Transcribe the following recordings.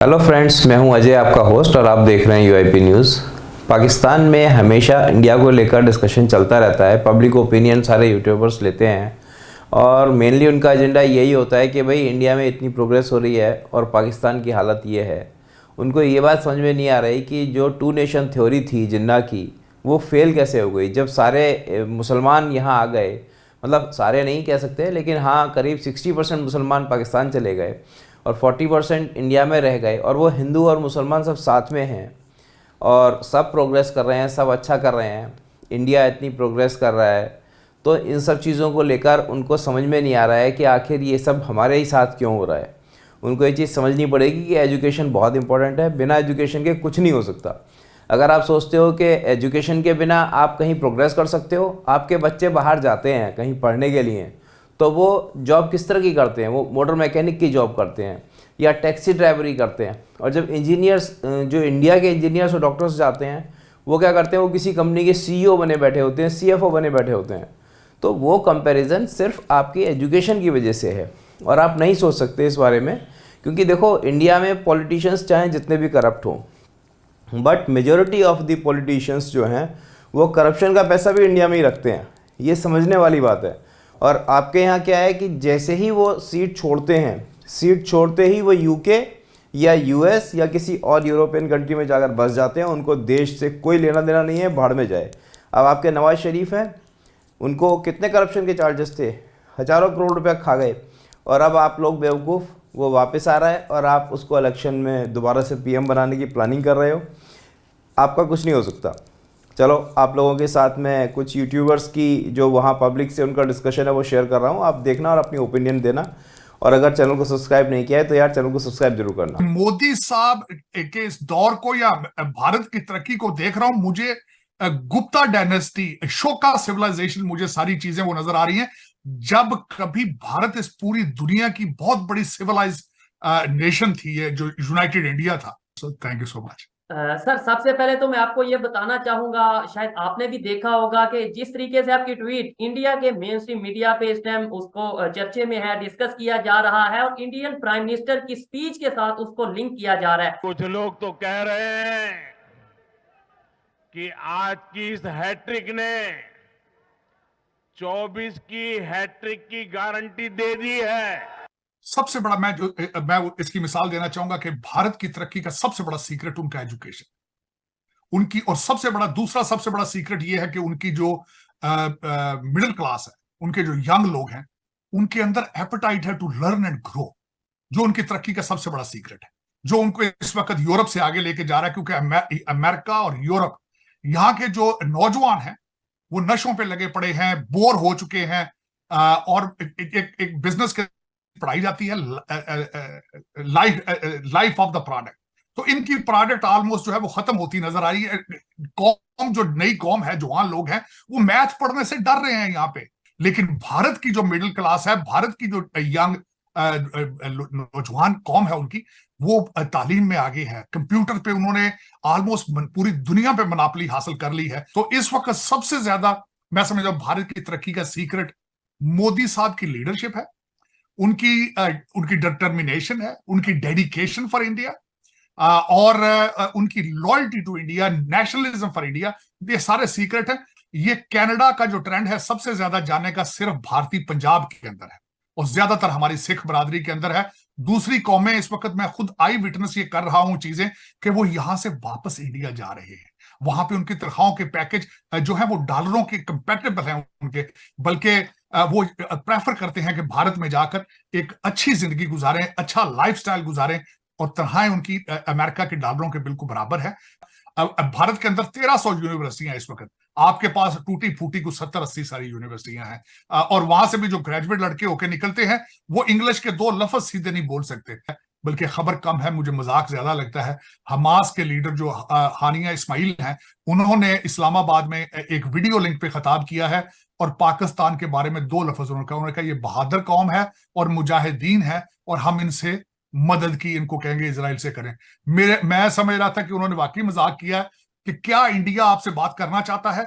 Hello friends, मैं हूं अजय, आपका होस्ट, और आप देख रहे हैं यूआईपी न्यूज़। पाकिस्तान में हमेशा इंडिया को लेकर डिस्कशन चलता रहता है। पब्लिक ओपिनियन सारे यूट्यूबर्स लेते हैं और मेनली उनका एजेंडा यही होता है कि भाई इंडिया में इतनी प्रोग्रेस हो रही है और पाकिस्तान की हालत ये है। उनको ये बात समझ में नहीं आ रही कि जो टू नेशन थ्योरी थी जिन्ना की, वो फेल कैसे हो गई जब सारे मुसलमान यहाँ आ गए। मतलब सारे नहीं कह सकते, लेकिन हाँ, करीब 60% मुसलमान पाकिस्तान चले गए और 40% इंडिया में रह गए, और वो हिंदू और मुसलमान सब साथ में हैं और सब प्रोग्रेस कर रहे हैं, सब अच्छा कर रहे हैं। इंडिया इतनी प्रोग्रेस कर रहा है, तो इन सब चीज़ों को लेकर उनको समझ में नहीं आ रहा है कि आखिर ये सब हमारे ही साथ क्यों हो रहा है। उनको ये चीज़ समझनी पड़ेगी कि एजुकेशन बहुत इंपॉर्टेंट है। बिना एजुकेशन के कुछ नहीं हो सकता। अगर आप सोचते हो कि एजुकेशन के बिना आप कहीं प्रोग्रेस कर सकते हो, आपके बच्चे बाहर जाते हैं कहीं पढ़ने के लिए, तो वो जॉब किस तरह की करते हैं? वो मोटर मैकेनिक की जॉब करते हैं या टैक्सी ड्राइवरी करते हैं। और जब इंजीनियर्स, जो इंडिया के इंजीनियर्स और डॉक्टर्स जाते हैं, वो क्या करते हैं? वो किसी कंपनी के सीईओ बने बैठे होते हैं, सीएफओ बने बैठे होते हैं। तो वो कंपैरिजन सिर्फ आपकी एजुकेशन की वजह से है, और आप नहीं सोच सकते इस बारे में। क्योंकि देखो, इंडिया में पॉलिटिशियंस चाहे जितने भी करप्ट हों, but majority of the politicians जो हैं वो करप्शन का पैसा भी इंडिया में ही रखते हैं। ये समझने वाली बात है। और आपके यहाँ क्या है कि जैसे ही वो सीट छोड़ते हैं, सीट छोड़ते ही वो यूके या यूएस या किसी और यूरोपियन कंट्री में जाकर बस जाते हैं। उनको देश से कोई लेना देना नहीं है, भाड़ में जाए। अब आपके नवाज शरीफ हैं, उनको कितने करप्शन के चार्जेस थे? हज़ारों करोड़ रुपया खा गए, और अब आप लोग बेवकूफ़, वो वापस आ रहा है और आप उसको इलेक्शन में दोबारा से पीएम बनाने की प्लानिंग कर रहे हो। आपका कुछ नहीं हो सकता। चलो, आप लोगों के साथ में कुछ यूट्यूबर्स की जो वहाँ पब्लिक से उनका डिस्कशन है वो शेयर कर रहा हूँ, आप देखना और अपनी ओपिनियन देना। और अगर चैनल को सब्सक्राइब नहीं किया है तो यार चैनल को सब्सक्राइब जरूर करना। मोदी साहब के इस दौर को या भारत की तरक्की को देख रहा हूं, मुझे गुप्ता डायनेस्टी, शोका सिविलाइजेशन, मुझे सारी चीजें वो नजर आ रही हैं। जब कभी भारत इस पूरी दुनिया की बहुत बड़ी सिविलाइज नेशन थी, ये जो यूनाइटेड इंडिया था। So thank you so much. Sir, सबसे पहले तो मैं आपको ये बताना चाहूंगा, शायद आपने भी देखा होगा कि जिस तरीके से आपकी ट्वीट इंडिया के मेन स्ट्रीम मीडिया पे इस टाइम उसको चर्चे में है, डिस्कस किया जा रहा है, और इंडियन प्राइम मिनिस्टर की स्पीच के साथ उसको लिंक किया जा रहा है। कुछ लोग तो कह रहे हैं कि आज की इस हैट्रिक ने 24 की हैट्रिक की गारंटी दे दी है। सबसे बड़ा मैं इसकी मिसाल देना चाहूंगा कि भारत की तरक्की का सबसे बड़ा सीक्रेट उनका एजुकेशन, उनकी, और दूसरा सबसे बड़ा सीक्रेट ये है कि उनकी जो मिडिल क्लास है, उनके जो यंग लोग हैं, उनके अंदर एपेटाइट है टू लर्न एंड ग्रो, जो उनकी तरक्की का सबसे बड़ा सीक्रेट है, जो उनको इस वक्त यूरोप से आगे लेके जा रहा है। क्योंकि अमेरिका और यूरोप, यहाँ के जो नौजवान हैं वो नशों पे लगे पड़े हैं, बोर हो चुके हैं, और एक बिजनेस के पढ़ाई जाती है, लाइफ ऑफ द प्रोडक्ट। तो इनकी प्रोडक्ट ऑलमोस्ट जो है वो खत्म होती नजर आ रही है। कौम, जो नई कौम है, जवान लोग हैं, वो मैथ पढ़ने से डर रहे हैं यहाँ पे। लेकिन भारत की जो मिडिल क्लास है, भारत की जो यंग नौजवान कौम है, उनकी वो तालीम में आगे है। कंप्यूटर पे उन्होंने ऑलमोस्ट पूरी दुनिया पे मनापली हासिल कर ली है। तो इस वक्त सबसे ज्यादा मैं समझता हूं भारत की तरक्की का सीक्रेट मोदी साहब की लीडरशिप है, उनकी डिटर्मिनेशन है, उनकी डेडिकेशन फॉर इंडिया, और उनकी loyalty to India, nationalism for India. ये सारे सीक्रेट हैं। ये कनाडा का जो ट्रेंड है सबसे ज्यादा जाने का सिर्फ भारतीय पंजाब के अंदर है, और ज्यादातर हमारी सिख बरादरी के अंदर है। दूसरी कौमें, इस वक्त मैं खुद आई विटनेस ये कर रहा हूं चीजें, कि वो यहां से वापस इंडिया जा रहे हैं। वहां पे उनकी तनख्वाहों के पैकेज जो है वो डॉलरों के कंपेटेबल हैं उनके, बल्कि वो प्रेफर करते हैं कि भारत में जाकर एक अच्छी जिंदगी गुजारें, अच्छा लाइफस्टाइल गुजारें, और तनख्वाहें उनकी अमेरिका के डॉलरों के बिल्कुल बराबर है। अब भारत के अंदर 1300 यूनिवर्सिटियां इस वक्त, आपके पास टूटी फूटी कुछ 70-80 सारी यूनिवर्सिटियां हैं, और वहां से भी जो ग्रेजुएट लड़के होके निकलते हैं वो इंग्लिश के 2 लफ्ज सीधे नहीं बोल सकते। बल्कि खबर कम है, मुझे मजाक ज्यादा लगता है। हमास के लीडर जो हानिया इस्माइल हैं, उन्होंने इस्लामाबाद में एक वीडियो लिंक पे खिताब किया है, और पाकिस्तान के बारे में 2 लफ्ज उन्होंने कहा, ये बहादुर कौम है और मुजाहिदीन है, और हम इनसे मदद की, इनको कहेंगे इजराइल से करें। मैं समझ रहा था कि उन्होंने वाकई मजाक किया कि क्या इंडिया आपसे बात करना चाहता है।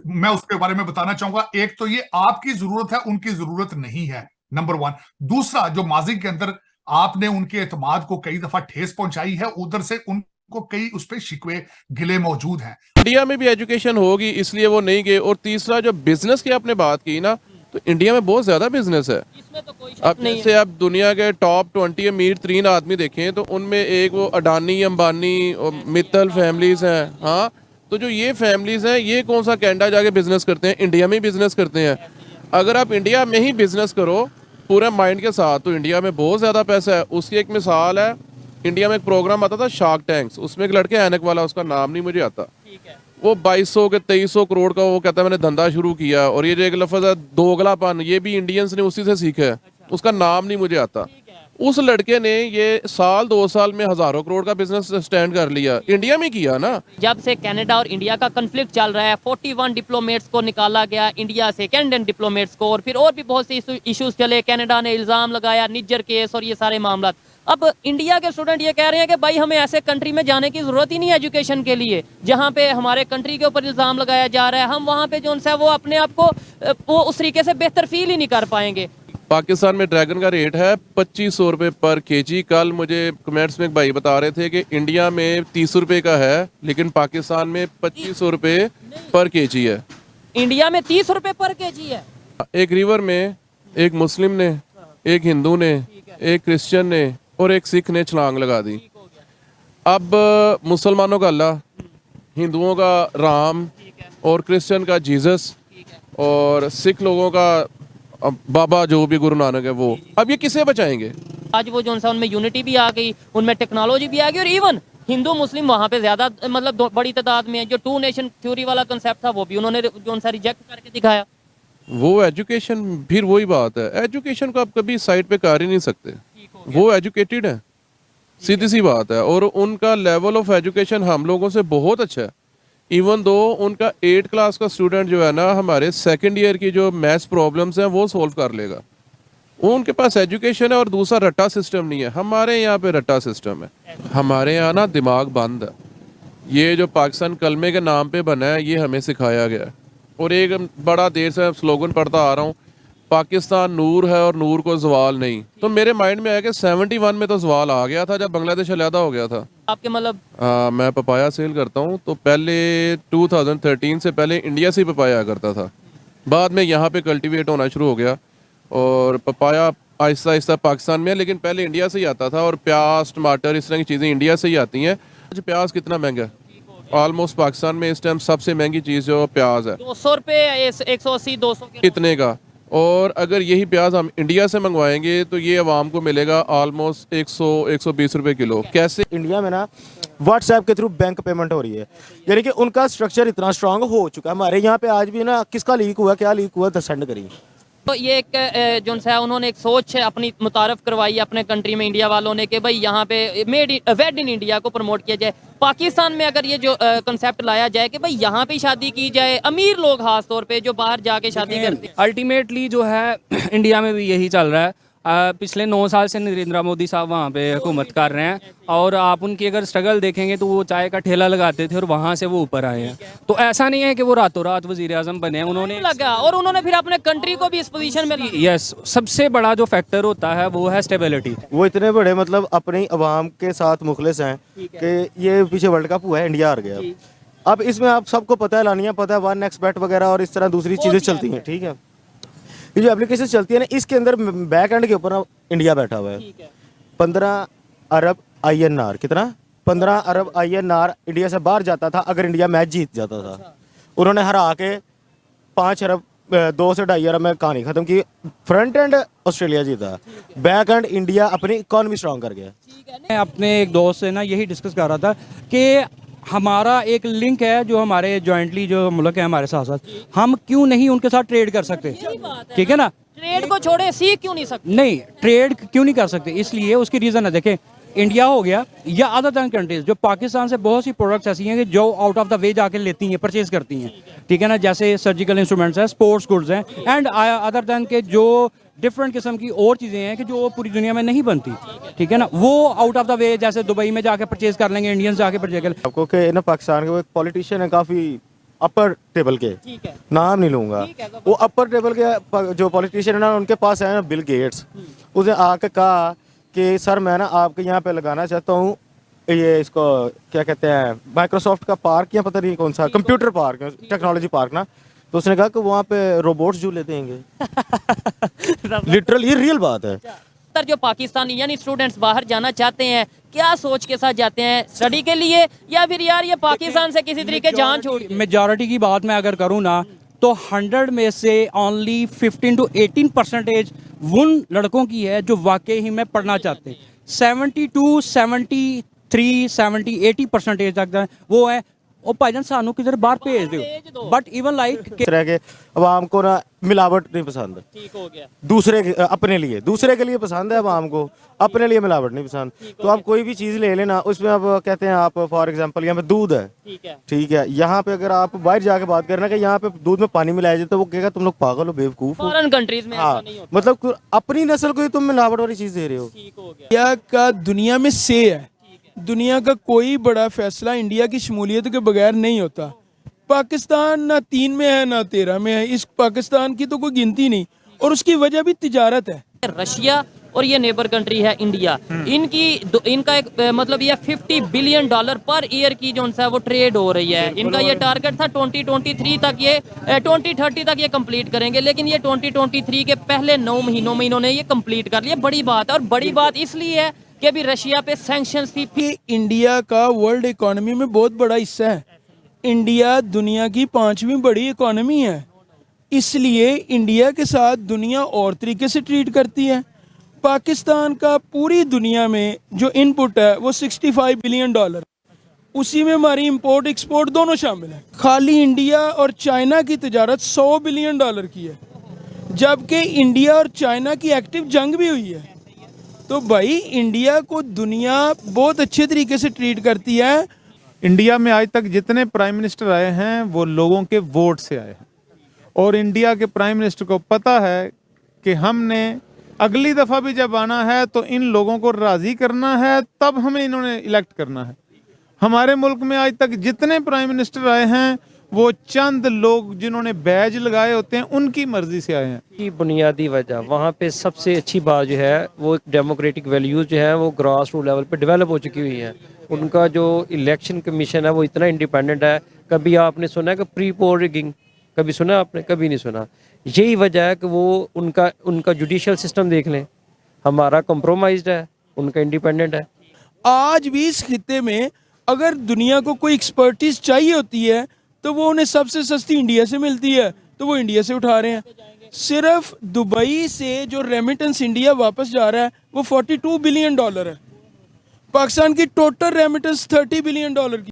मैं उसके बारे में बताना चाहूंगा। एक तो ये आपकी जरूरत है, उनकी जरूरत नहीं है, नंबर 1। दूसरा, जो माजी के अंदर आपने उनके एतमाद को कई दफा ठेस पहुंचाई है, उधर से उनको कई उस पर शिकवे गिले मौजूद हैं। इंडिया में भी एजुकेशन होगी इसलिए वो नहीं गए। और तीसरा जो बिजनेस की आपने बात की ना, तो इंडिया में बहुत ज्यादा बिजनेस है। इसमें तो कोई अब जैसे आप दुनिया के टॉप 20 अमीर 3 आदमी देखें तो उनमें एक वो अडानी, अंबानी और मित्तल फैमिलीज हैं। हाँ, तो जो ये फैमिलीज हैं ये कौन सा कैनेडा जाके बिजनेस करते हैं, इंडिया में ही बिजनेस करते हैं। अगर आप इंडिया में ही बिजनेस करो पूरे माइंड के साथ तो इंडिया में बहुत ज़्यादा पैसा है। उसकी एक मिसाल है, इंडिया में एक प्रोग्राम आता था शार्क टैंक्स, उसमें एक लड़के ऐनक वाला, उसका नाम नहीं मुझे आता, वो 2200 के 2300 करोड़ का वो कहता है मैंने धंधा शुरू किया। और ये जो एक लफ्ज़ है दोगलापन, ये भी इंडियंस ने उसी से सीखा है, उसका नाम नहीं मुझे आता। उस लड़के ने ये साल 2 साल में हजारों करोड़ का बिजनेस स्टैंड कर लिया, इंडिया में किया ना। जब से कनाडा और इंडिया का कन्फ्लिक्ट चल रहा है, 41 डिप्लोमेट्स को निकाला गया इंडिया से, कैनेडियन डिप्लोमेट्स को, और फिर और भी बहुत से इश्यूज चले। कनाडा ने इल्जाम लगाया, निज्जर केस और ये सारे मामला। अब इंडिया के स्टूडेंट ये कह रहे हैं कि भाई हमें ऐसे कंट्री में जाने की जरूरत ही नहीं है एजुकेशन के लिए, जहाँ पे हमारे कंट्री के ऊपर इल्जाम लगाया जा रहा है। हम वहाँ पे जो है वो अपने आप को वो उस तरीके से बेहतर फील ही नहीं कर पाएंगे। पाकिस्तान में ड्रैगन का रेट है 2500 रुपये पर केजी। कल मुझे कमेंट्स में एक भाई बता रहे थे कि इंडिया में 30 रुपये का है, लेकिन पाकिस्तान में 2500 रुपये पर केजी है। इंडिया में 30 रुपये पर केजी है। एक रिवर में एक मुस्लिम ने, एक हिंदू ने, एक क्रिश्चियन ने और एक सिख ने छलांग लगा दी। अब मुसलमानों का अल्लाह, हिंदुओं का राम और क्रिश्चियन का जीसस और सिख लोगों का बाबा जो भी गुरु नानक है वो, अब ये किसे बचाएंगे? आज वो जो उनमें यूनिटी भी आ गई, उनमें टेक्नोलॉजी भी आ गई, और इवन हिंदू मुस्लिम वहाँ पे ज्यादा मतलब बड़ी तादाद में है। जो 2 नेशन थ्योरी वाला कंसेप्ट था वो भी उन्होंने जो उनसे रिजेक्ट करके दिखाया। वो एजुकेशन, फिर वही बात है, एजुकेशन को आप कभी साइड पे कर ही नहीं सकते। वो एजुकेटेड है, सीधी सी बात है, और उनका लेवल ऑफ एजुकेशन हम लोगों से बहुत अच्छा है। इवन दो उनका 8 क्लास का स्टूडेंट जो है ना, हमारे सेकंड ईयर की जो मैथ्स प्रॉब्लम्स हैं वो सोल्व कर लेगा। वो उनके पास एजुकेशन है, और दूसरा रट्टा सिस्टम नहीं है। हमारे यहाँ पे रट्टा सिस्टम है, हमारे यहाँ ना दिमाग बंद है। ये जो पाकिस्तान कलमे के नाम पे बना है ये हमें सिखाया गया है। और एक बड़ा देर से स्लोगन पढ़ता आ रहा हूँ, पाकिस्तान नूर है और नूर को जवाल नहीं। तो मेरे माइंड में आया कि 71 में तो जवाल आ गया था जब बांग्लादेश अलहदा हो गया था। आपके मतलब? मैं पपाया सेल करता हूँ, तो पहले 2013 से पहले इंडिया से ही पपाया करता था। बाद में यहाँ पे कल्टीवेट होना शुरू हो गया और पपाया आहिस्ता आहिस्ता पाकिस्तान में है, लेकिन पहले इंडिया से ही आता था। और प्याज, टमाटर, इस तरह की चीज़ें इंडिया से ही आती हैं। प्याज कितना महंगा है? ऑलमोस्ट पाकिस्तान में इस टाइम सबसे महंगी चीज़ जो प्याज है 200 रुपये, 180, 200 इतने का। और अगर यही प्याज हम इंडिया से मंगवाएंगे तो ये आवाम को मिलेगा ऑलमोस्ट 100-120 रुपए किलो। कैसे? इंडिया में ना व्हाट्सएप के थ्रू बैंक पेमेंट हो रही है, यानी कि उनका स्ट्रक्चर इतना स्ट्रांग हो चुका है। हमारे यहाँ पे आज भी ना किसका लीक हुआ, क्या लीक हुआ, सेंड करिए। तो ये एक जो है उन्होंने एक सोच अपनी मुतारफ करवाई अपने कंट्री में इंडिया वालों ने कि भाई यहाँ पे वेड इन इंडिया को प्रमोट किया जाए। पाकिस्तान में अगर ये जो कंसेप्ट लाया जाए कि भाई यहाँ पे शादी की जाए, अमीर लोग खास तौर पे जो बाहर जाके शादी करते हैं। अल्टीमेटली जो है इंडिया में भी यही चल रहा है। पिछले 9 साल से नरेंद्र मोदी साहब वहाँ पे हुकूमत कर रहे हैं, और आप उनकी अगर स्ट्रगल देखेंगे तो वो चाय का ठेला लगाते थे और वहाँ से वो ऊपर आए हैं। तो ऐसा नहीं है कि वो रातों रात वजीर आजम बने हैं, उन्होंने लगा और उन्होंने फिर अपने कंट्री को भी इस पोजीशन में यस, सबसे बड़ा जो फैक्टर होता है वो है स्टेबिलिटी। वो इतने बड़े मतलब अपनी आवाम के साथ मुखलिस हैं कि ये पीछे वर्ल्ड कप हुआ है, इंडिया हार गया। अब इसमें आप सबको पता है, लानिया पता है, 1 नेक्स्ट बैट वगैरह और इस तरह दूसरी चीज़ें चलती हैं, ठीक है। ये जो एप्लीकेशन चलती है ना, इसके अंदर बैक एंड के ऊपर इंडिया बैठा हुआ है। 15 अरब INR, कितना? 15 अरब INR इंडिया से बाहर जाता था अगर इंडिया मैच जीत जाता था। उन्होंने हरा के 5 अरब 2 से 2.5 अरब में कहानी खत्म की। फ्रंट एंड ऑस्ट्रेलिया जीता, बैक एंड इंडिया अपनी इकॉनमी स्ट्रॉन्ग कर गया। मैं अपने एक दोस्त से ना यही डिस्कस कर रहा था कि हमारा एक लिंक है जो हमारे जॉइंटली जो मुल्क है हमारे साथ साथ, हम क्यों नहीं उनके साथ ट्रेड कर सकते? ठीक है ना, ट्रेड को छोड़े सीख क्यों नहीं सकते? नहीं, ट्रेड क्यों नहीं कर सकते? इसलिए उसकी रीज़न है, देखें इंडिया हो गया या अदर दैन कंट्रीज, जो पाकिस्तान से बहुत सी प्रोडक्ट्स ऐसी हैं कि जो आउट ऑफ द वे जाके लेती हैं, परचेज करती हैं, ठीक है ना, जैसे सर्जिकल इंस्ट्रूमेंट्स हैं, स्पोर्ट्स गुड्स हैं, एंड अदर दैन के जो डिफरेंट किस्म की और चीज़ें हैं कि जो पूरी दुनिया में नहीं बनती, ठीक है ना, वो आउट ऑफ द वे जैसे दुबई में जाके परचेज कर लेंगे, इंडियंस जाके परचेज कर। आपको कि ना पाकिस्तान के वो एक पॉलिटिशियन है काफ़ी अपर टेबल के, नाम नहीं लूँगा, वो अपर टेबल के जो पॉलिटिशियन है ना, उनके पास है ना बिल गेट्स। उसने आके कहा कि सर मैं ना आपके यहाँ पे लगाना चाहता हूँ ये इसको क्या कहते हैं माइक्रोसॉफ्ट का पार्क या पता नहीं कौन सा कंप्यूटर पार्क टेक्नोलॉजी पार्क ना, तो उसने कहा कि वहाँ पे रोबोट्स झूले देंगे। लिटरल ये रियल बात है। सर जो पाकिस्तानी यानी स्टूडेंट्स बाहर जाना चाहते हैं क्या सोच के साथ जाते हैं, स्टडी के लिए या फिर यार ये पाकिस्तान से किसी तरीके जान छोड़? मेजॉरिटी की बात मैं अगर करूँ ना तो 100 में से ओनली 15 to 18% उन लड़कों की है जो वाकई ही में पढ़ना चाहते हैं। 72, 73, 70, 80% तक वो है ਉਹ ਭਾਈਜਾਨ ਸਾਨੂੰ ਕਿਧਰ ਬਾਹਰ ਭੇਜ ਦਿਓ। बट इवन लाइक इस तरह के अवाम को ना मिलावट नहीं पसंद। ठीक हो गया। दूसरे अपने लिए पसंद है अवाम को, अपने लिए मिलावट नहीं पसंद। तो आप कोई भी चीज़ ले लेना उसमें आप कहते हैं आप फॉर एग्जांपल यहाँ पे दूध है, ठीक है, यहाँ पे अगर आप बाहर जाके बात करना कि यहाँ पे दूध में पानी मिलाया जाए तो वो कहेगा तुम लोग पागल हो, बेवकूफ हो। फॉरेन कंट्रीज में ऐसा नहीं होता। मतलब अपनी नस्ल को ही तुम मिलावट वाली चीज़ दे रहे हो। ठीक हो गया। इंडिया का दुनिया में से है, दुनिया का कोई बड़ा फैसला इंडिया की शमूलियत के बगैर नहीं होता। पाकिस्तान ना 3 में है ना 13 में है, इस पाकिस्तान की तो कोई गिनती नहीं, और उसकी वजह भी तिजारत है। रशिया और ये नेबर कंट्री है इंडिया, इनका एक मतलब ये $50 बिलियन पर ईयर की जो है वो ट्रेड हो रही है। इनका ये टारगेट था 2023 तक, ये 2030 तक ये कंप्लीट करेंगे, लेकिन ये 2023 के पहले 9 महीनों में इन्होंने ये कंप्लीट कर लिया। बड़ी बात है, और बड़ी बात इसलिए है कि अभी रशिया पे सैंक्शंस थी। कि इंडिया का वर्ल्ड इकोनॉमी में बहुत बड़ा हिस्सा है। इंडिया दुनिया की 5वीं बड़ी इकोनॉमी है, इसलिए इंडिया के साथ दुनिया और तरीके से ट्रीट करती है। पाकिस्तान का पूरी दुनिया में जो इनपुट है वो $65 बिलियन, उसी में हमारी इंपोर्ट एक्सपोर्ट दोनों शामिल है। खाली इंडिया और चाइना की तजारत $100 बिलियन की है, जबकि इंडिया और चाइना की एक्टिव जंग भी हुई है। तो भाई इंडिया को दुनिया बहुत अच्छे तरीके से ट्रीट करती है। इंडिया में आज तक जितने प्राइम मिनिस्टर आए हैं वो लोगों के वोट से आए हैं, और इंडिया के प्राइम मिनिस्टर को पता है कि हमने अगली दफ़ा भी जब आना है तो इन लोगों को राज़ी करना है, तब हमें इन्होंने इलेक्ट करना है। हमारे मुल्क में आज तक जितने प्राइम मिनिस्टर आए हैं वो चंद लोग जिन्होंने बैज लगाए होते हैं उनकी मर्जी से आए हैं। की बुनियादी वजह वहाँ पे सबसे अच्छी बात जो है वो डेमोक्रेटिक वैल्यूज़ जो है वो ग्रास रूट लेवल पे डेवलप हो चुकी हुई हैं। उनका जो इलेक्शन कमीशन है वो इतना इंडिपेंडेंट है। कभी आपने सुना है कि प्री पोल रिगिंग, कभी सुना आपने? कभी नहीं सुना। यही वजह है कि वो उनका जुडिशल सिस्टम देख लें, हमारा कॉम्प्रोमाइज्ड है, उनका इंडिपेंडेंट है। आज भी इस खित्ते में अगर दुनिया को कोई एक्सपर्टीज चाहिए होती है तो वो उन्हें सबसे सस्ती इंडिया से मिलती है, तो वो इंडिया से उठा रहे हैं। सिर्फ दुबई से जो रेमिटेंस इंडिया वापस जा रहा है वो $42 बिलियन है। पाकिस्तान की टोटल रेमिटेंस $30 बिलियन की